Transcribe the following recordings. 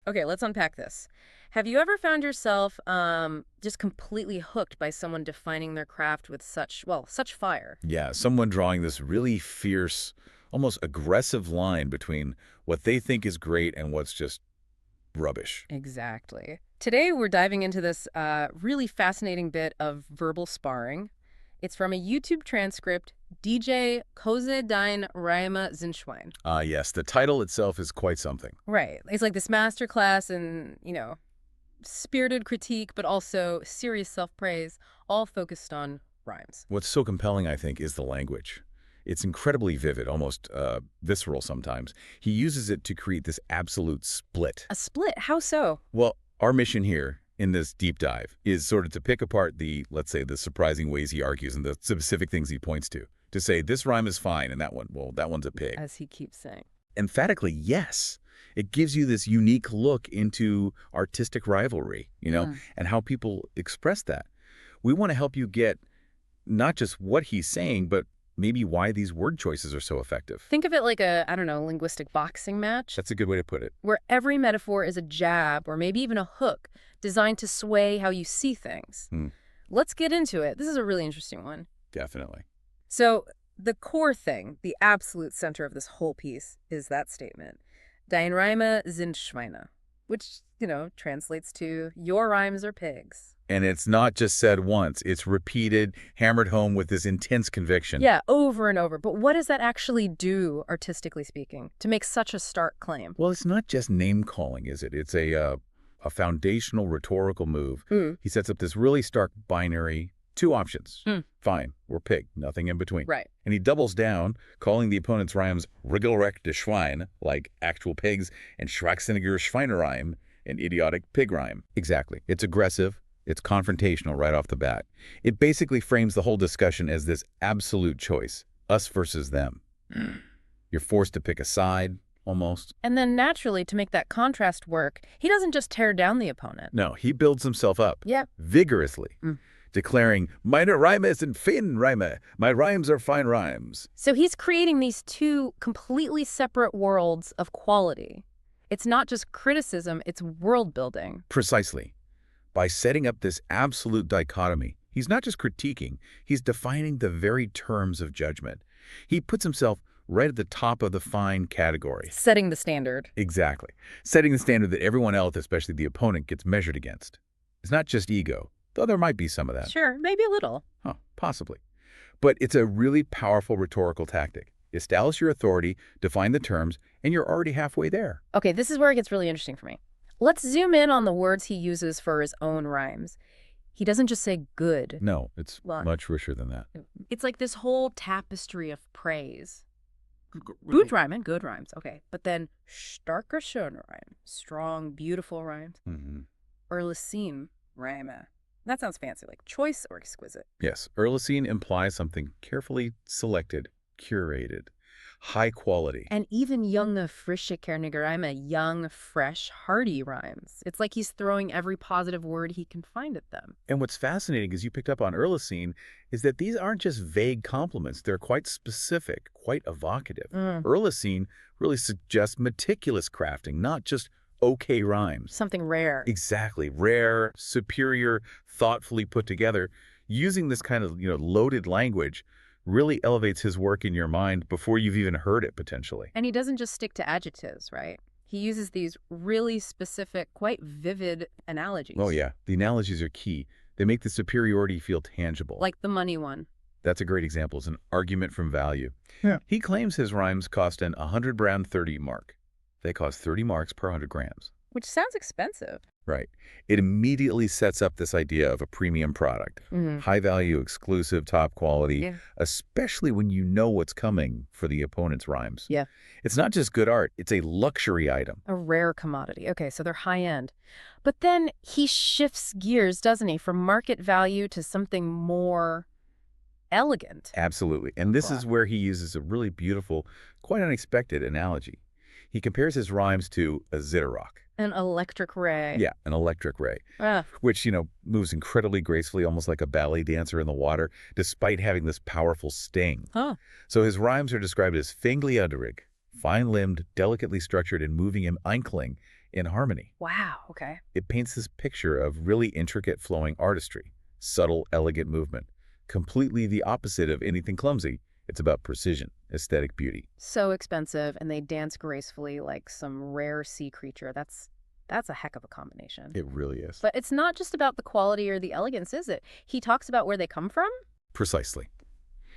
Okay, let's unpack this. Have you ever found yourself just completely hooked by someone defining their craft with such fire? Yeah, someone drawing this really fierce, almost aggressive line between what they think is great and what's just rubbish. Exactly. Today, we're diving into this really fascinating bit of verbal sparring. It's from a YouTube transcript, DJ Deine, Reime, Schweine. Ah, yes, the title itself is quite something. Right. It's like this masterclass in, spirited critique, but also serious self-praise, all focused on rhymes. What's so compelling, I think, is the language. It's incredibly vivid, almost visceral sometimes. He uses it to create this absolute split. A split? How so? Well, our mission here in this deep dive is sort of to pick apart let's say, the surprising ways he argues and the specific things he points to. To say, this rhyme is fine, and that one, well, that one's a pig. As he keeps saying. Emphatically, yes. It gives you this unique look into artistic rivalry, and how people express that. We want to help you get not just what he's saying, but maybe why these word choices are so effective. Think of it like a, I don't know, linguistic boxing match. That's a good way to put it. Where every metaphor is a jab or maybe even a hook designed to sway how you see things. Let's get into it. This is a really interesting one. Definitely. So the core thing, the absolute center of this whole piece is that statement. Deine Reime sind Schweine, which, translates to your rhymes are pigs. And it's not just said once. It's repeated, hammered home with this intense conviction. Yeah, over and over. But what does that actually do, artistically speaking, to make such a stark claim? Well, it's not just name-calling, is it? It's a foundational rhetorical move. He sets up this really stark binary, two options. Fine, we're pig, nothing in between. Right. And he doubles down, calling the opponent's rhymes regelrecht de Schwein, like actual pigs, and schwachsinniger Schweinereim, an idiotic pig rhyme. Exactly. It's aggressive. It's confrontational right off the bat. It basically frames the whole discussion as this absolute choice, us versus them. You're forced to pick a side, almost. And then naturally, to make that contrast work, he doesn't just tear down the opponent. No, he builds himself up. Yeah. Vigorously. Declaring, meine Reime sind feine Reime. My rhymes are fine rhymes. So he's creating these two completely separate worlds of quality. It's not just criticism, it's world building. Precisely. By setting up this absolute dichotomy, he's not just critiquing, he's defining the very terms of judgment. He puts himself right at the top of the fine category. Setting the standard. Exactly. Setting the standard that everyone else, especially the opponent, gets measured against. It's not just ego, though there might be some of that. Sure, maybe a little. Possibly. But it's a really powerful rhetorical tactic. Establish your authority, define the terms, and you're already halfway there. Okay, this is where it gets really interesting for me. Let's zoom in on the words he uses for his own rhymes. He doesn't just say good. No, it's much richer than that. It's like this whole tapestry of praise. Gut rhymen, good rhymes, okay. But then starke, schöne Reime, strong, beautiful rhymes. Erlesine Reime. That sounds fancy, like choice or exquisite. Yes, Erlesine implies something carefully selected, curated, high quality. And even junge, frische, kernige Reime, young, fresh, hearty rhymes. It's like he's throwing every positive word he can find at them. And what's fascinating, as you picked up on Erlesine, is that these aren't just vague compliments. They're quite specific, quite evocative. Erlesine really suggests meticulous crafting, not just okay rhymes. Something rare. Exactly. Rare, superior, thoughtfully put together. Using this kind of, loaded language really elevates his work in your mind before you've even heard it, potentially. And he doesn't just stick to adjectives, right? He uses these really specific, quite vivid analogies. Oh, yeah. The analogies are key. They make the superiority feel tangible. Like the money one. That's a great example. It's an argument from value. Yeah. He claims his rhymes cost an 100 brand 30 mark. They cost 30 marks per 100 grams. Which sounds expensive. Right. It immediately sets up this idea of a premium product. High value, exclusive, top quality, especially when you know what's coming for the opponent's rhymes. Yeah. It's not just good art. It's a luxury item. A rare commodity. Okay, so they're high end. But then he shifts gears, doesn't he, from market value to something more elegant. Absolutely. And this is where he uses a really beautiful, quite unexpected analogy. He compares his rhymes to a zitterrock. An electric ray. Yeah, an electric ray, which, moves incredibly gracefully, almost like a ballet dancer in the water, despite having this powerful sting. So his rhymes are described as fingly underig, fine-limbed, delicately structured, and moving im Einkling, in harmony. Wow, okay. It paints this picture of really intricate flowing artistry, subtle, elegant movement, completely the opposite of anything clumsy. It's about precision, aesthetic beauty. So expensive, and they dance gracefully like some rare sea creature. That's a heck of a combination. It really is. But it's not just about the quality or the elegance, is it? He talks about where they come from? Precisely.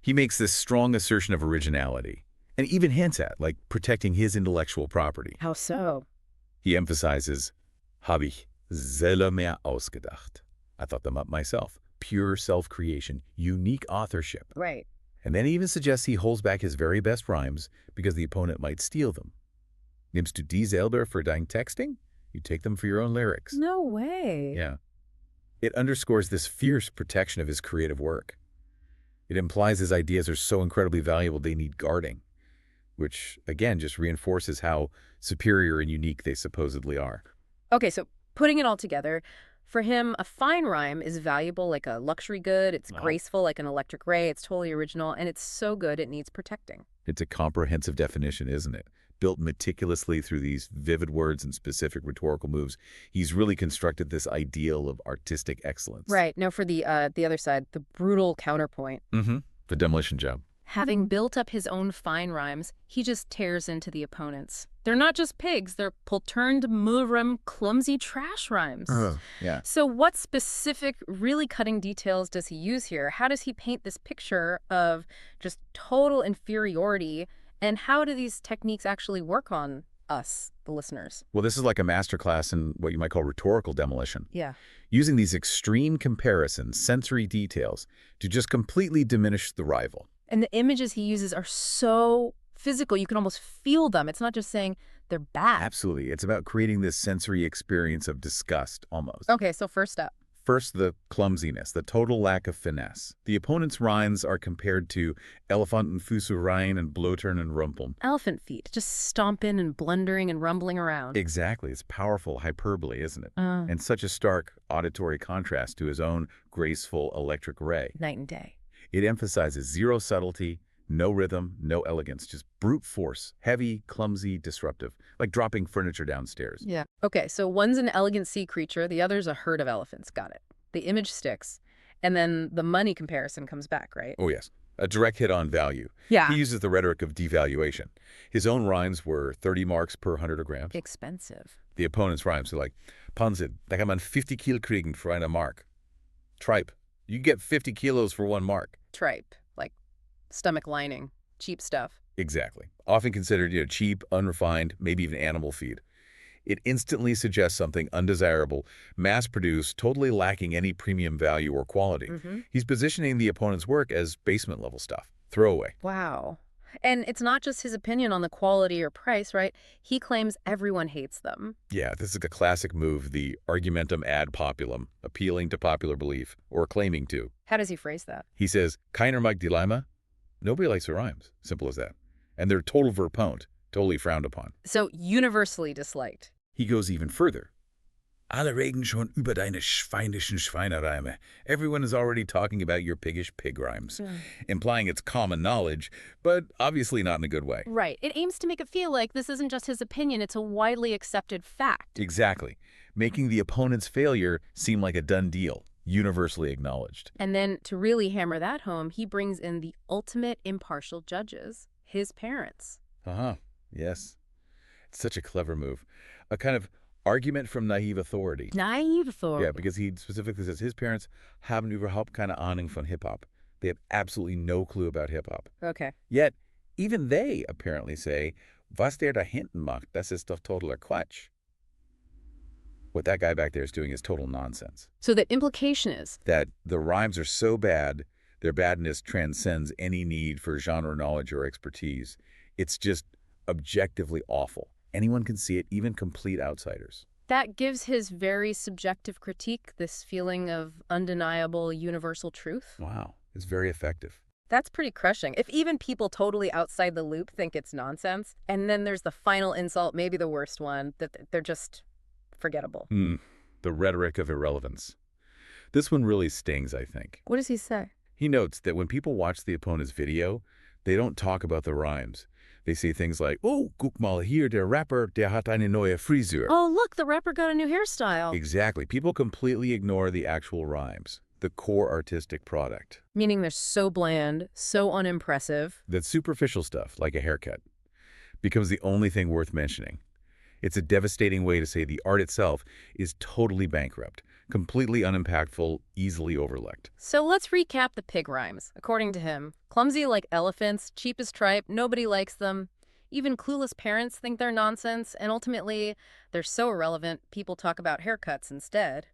He makes this strong assertion of originality, and even hints at, like, protecting his intellectual property. How so? He emphasizes, habe ich selber mehr ausgedacht. I thought them up myself. Pure self-creation, unique authorship. Right. And then he even suggests he holds back his very best rhymes because the opponent might steal them. Nimmst du die selber für dein Texting? You take them for your own lyrics. No way. Yeah. It underscores this fierce protection of his creative work. It implies his ideas are so incredibly valuable they need guarding, which, again, just reinforces how superior and unique they supposedly are. Okay, so putting it all together, for him, a fine rhyme is valuable like a luxury good. It's graceful like an electric ray. It's totally original, and it's so good it needs protecting. It's a comprehensive definition, isn't it? Built meticulously through these vivid words and specific rhetorical moves. He's really constructed this ideal of artistic excellence. Right. Now for the other side, the brutal counterpoint. The demolition job. Having built up his own fine rhymes, he just tears into the opponents. They're not just pigs, they're polterned, murum, clumsy trash rhymes. Yeah. So what specific, really cutting details does he use here? How does he paint this picture of just total inferiority? And how do these techniques actually work on us, the listeners? Well, this is like a masterclass in what you might call rhetorical demolition. Yeah. Using these extreme comparisons, sensory details, to just completely diminish the rival. And the images he uses are so physical, you can almost feel them. It's not just saying they're bad. Absolutely. It's about creating this sensory experience of disgust, almost. Okay, so first up. First, the clumsiness, the total lack of finesse. The opponent's rhymes are compared to Elefantenfüßereien and Blottern and Rumpeln. Elephant feet, just stomping and blundering and rumbling around. Exactly. It's powerful hyperbole, isn't it? And such a stark auditory contrast to his own graceful electric ray. Night and day. It emphasizes zero subtlety, no rhythm, no elegance, just brute force, heavy, clumsy, disruptive, like dropping furniture downstairs. Yeah. Okay, so one's an elegant sea creature, the other's a herd of elephants. Got it. The image sticks. And then the money comparison comes back, right? Oh, yes. A direct hit on value. Yeah. He uses the rhetoric of devaluation. His own rhymes were 30 marks per 100 grams. Expensive. The opponent's rhymes are like, Pansit, da kann man 50 Kilo kriegen für eine Mark. Tripe, you get 50 kilos for 1 mark. Tripe, like stomach lining, cheap stuff. Exactly. Often considered, cheap, unrefined, maybe even animal feed. It instantly suggests something undesirable, mass-produced, totally lacking any premium value or quality. He's positioning the opponent's work as basement-level stuff, throwaway. Wow. And it's not just his opinion on the quality or price, right? He claims everyone hates them. Yeah, this is a classic move, the argumentum ad populum, appealing to popular belief, or claiming to. How does he phrase that? He says, Keiner mag die Reime. Nobody likes the rhymes. Simple as that. And they're total verpönt, totally frowned upon. So universally disliked. He goes even further. Alle reden schon über deine schweinischen Schweinereime. Everyone is already talking about your piggish pig rhymes, implying it's common knowledge, but obviously not in a good way. Right. It aims to make it feel like this isn't just his opinion, it's a widely accepted fact. Exactly. Making the opponent's failure seem like a done deal, universally acknowledged. And then to really hammer that home, he brings in the ultimate impartial judges, his parents. Yes. It's such a clever move. A kind of argument from naive authority. Naive authority. Yeah, because he specifically says his parents haben überhaupt keine Ahnung von hip-hop. They have absolutely no clue about hip-hop. Okay. Yet, even they apparently say, was der da hinten macht, das ist doch totaler Quatsch. What that guy back there is doing is total nonsense. So the implication is that the rhymes are so bad, their badness transcends any need for genre knowledge or expertise. It's just objectively awful. Anyone can see it, even complete outsiders. that gives his very subjective critique this feeling of undeniable universal truth. Wow, it's very effective. That's pretty crushing. If even people totally outside the loop think it's nonsense, and then there's the final insult, maybe the worst one, that they're just forgettable. The rhetoric of irrelevance. This one really stings, I think. What does he say? He notes that when people watch the opponent's video, they don't talk about the rhymes. They say things like, oh, guck mal hier, der Rapper, der hat eine neue Frisur. Oh, look, the rapper got a new hairstyle. Exactly. People completely ignore the actual rhymes, the core artistic product. Meaning they're so bland, so unimpressive. That superficial stuff, like a haircut, becomes the only thing worth mentioning. It's a devastating way to say the art itself is totally bankrupt, completely unimpactful, easily overlooked. So let's recap the pig rhymes. According to him, clumsy like elephants, cheap as tripe, nobody likes them. Even clueless parents think they're nonsense, and ultimately, they're so irrelevant, people talk about haircuts instead.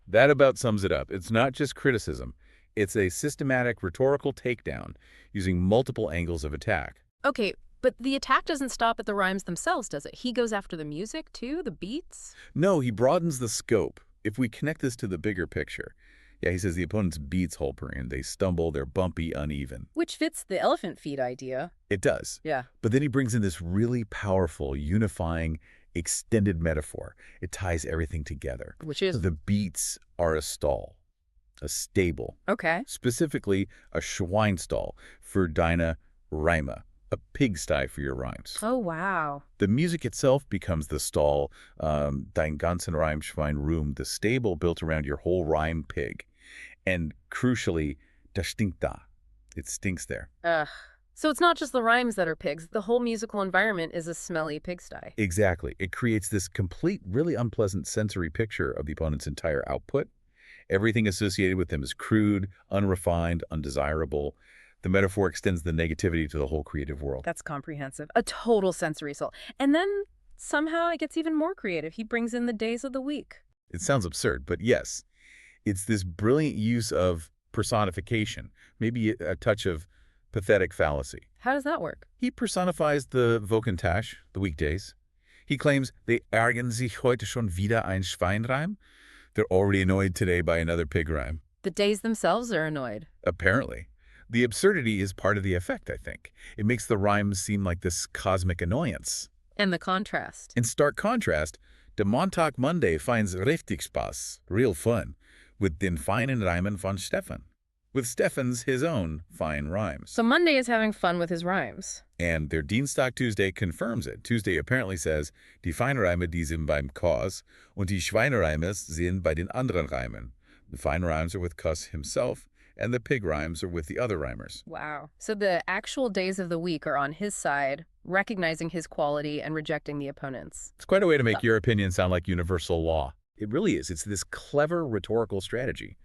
That about sums it up. It's not just criticism. It's a systematic rhetorical takedown using multiple angles of attack. Okay, but the attack doesn't stop at the rhymes themselves, does it? He goes after the music, too? The beats? No, he broadens the scope. If we connect this to the bigger picture, he says the opponent's beats Holperian. They stumble, they're bumpy, uneven. Which fits the elephant feet idea. It does. Yeah. But then he brings in this really powerful, unifying, extended metaphor. It ties everything together. Which is? The beats are a stall, a stable. Okay. Specifically, a Schweinstall for Deine, Reime, a pigsty for your rhymes. Oh, wow. The music itself becomes the stall, dein ganzen Reimschweinraum, the stable built around your whole rhyme pig. And crucially, das stinkt da. It stinks there. Ugh. So it's not just the rhymes that are pigs. The whole musical environment is a smelly pigsty. Exactly. It creates this complete, really unpleasant sensory picture of the opponent's entire output. Everything associated with them is crude, unrefined, undesirable. The metaphor extends the negativity to the whole creative world. That's comprehensive. A total sensory assault. And then somehow it gets even more creative. He brings in the days of the week. It sounds absurd, but yes, it's this brilliant use of personification, maybe a touch of pathetic fallacy. How does that work? He personifies the Wochentag, the weekdays. He claims they ärgern sich heute schon wieder ein Schweinreim. They're already annoyed today by another pig rhyme. The days themselves are annoyed. Apparently. The absurdity is part of the effect, I think. It makes the rhymes seem like this cosmic annoyance. And the contrast. In stark contrast, der Montag Monday finds richtig Spaß, real fun, with den feinen Reimen von Stefan. With Stefan's his own fine rhymes. So Monday is having fun with his rhymes. And their Dienstag Tuesday confirms it. Tuesday apparently says, die Feinreime, die sind beim Cos, und die Schweinereime sind bei den anderen Reimen. The fine rhymes are with Cuss himself, and the pig rhymes are with the other rhymers. Wow. So the actual days of the week are on his side, recognizing his quality and rejecting the opponent's. It's quite a way to make your opinion sound like universal law. It really is. It's this clever rhetorical strategy.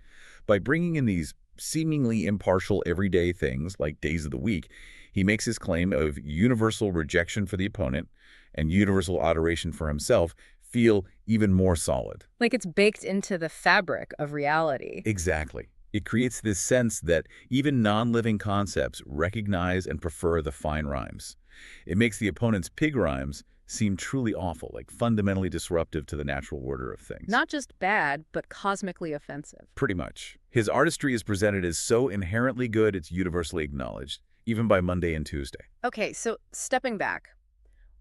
By bringing in these seemingly impartial everyday things like days of the week, he makes his claim of universal rejection for the opponent and universal adoration for himself feel even more solid. Like it's baked into the fabric of reality. Exactly. It creates this sense that even non-living concepts recognize and prefer the fine rhymes. It makes the opponent's pig rhymes seem truly awful, like fundamentally disruptive to the natural order of things. Not just bad, but cosmically offensive. Pretty much. His artistry is presented as so inherently good it's universally acknowledged, even by Monday and Tuesday. Okay, so stepping back,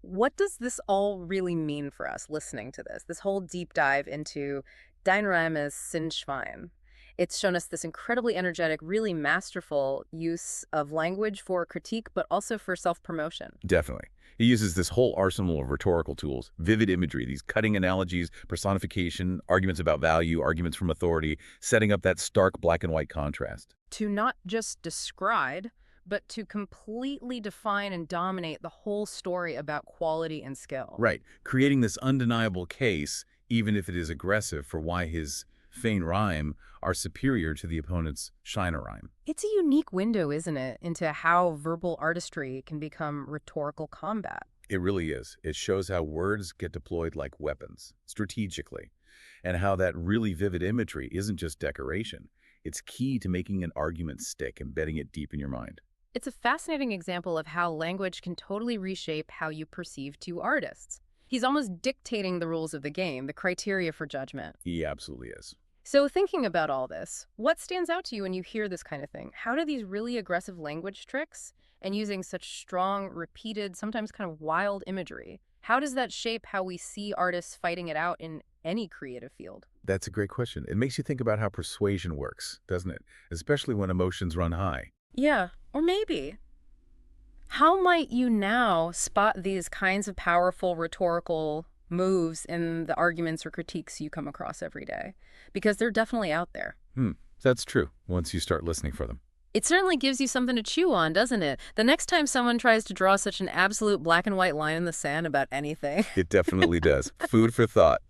what does this all really mean for us listening to this whole deep dive into Dein Reime sind Schweine? It's shown us this incredibly energetic, really masterful use of language for critique, but also for self-promotion. Definitely. He uses this whole arsenal of rhetorical tools, vivid imagery, these cutting analogies, personification, arguments about value, arguments from authority, setting up that stark black and white contrast. To not just describe, but to completely define and dominate the whole story about quality and skill. Right. Creating this undeniable case, even if it is aggressive, for why his fein rhyme are superior to the opponent's shiner rhyme. It's a unique window, isn't it, into how verbal artistry can become rhetorical combat. It really is. It shows how words get deployed like weapons, strategically, and how that really vivid imagery isn't just decoration. It's key to making an argument stick, embedding it deep in your mind. It's a fascinating example of how language can totally reshape how you perceive two artists. He's almost dictating the rules of the game, the criteria for judgment. He absolutely is. So thinking about all this, what stands out to you when you hear this kind of thing? How do these really aggressive language tricks and using such strong, repeated, sometimes kind of wild imagery, how does that shape how we see artists fighting it out in any creative field? That's a great question. It makes you think about how persuasion works, doesn't it? Especially when emotions run high. Yeah, or maybe How might you now spot these kinds of powerful rhetorical moves in the arguments or critiques you come across every day? Because they're definitely out there. That's true, once you start listening for them. It certainly gives you something to chew on, doesn't it? The next time someone tries to draw such an absolute black and white line in the sand about anything. It definitely does. Food for thought.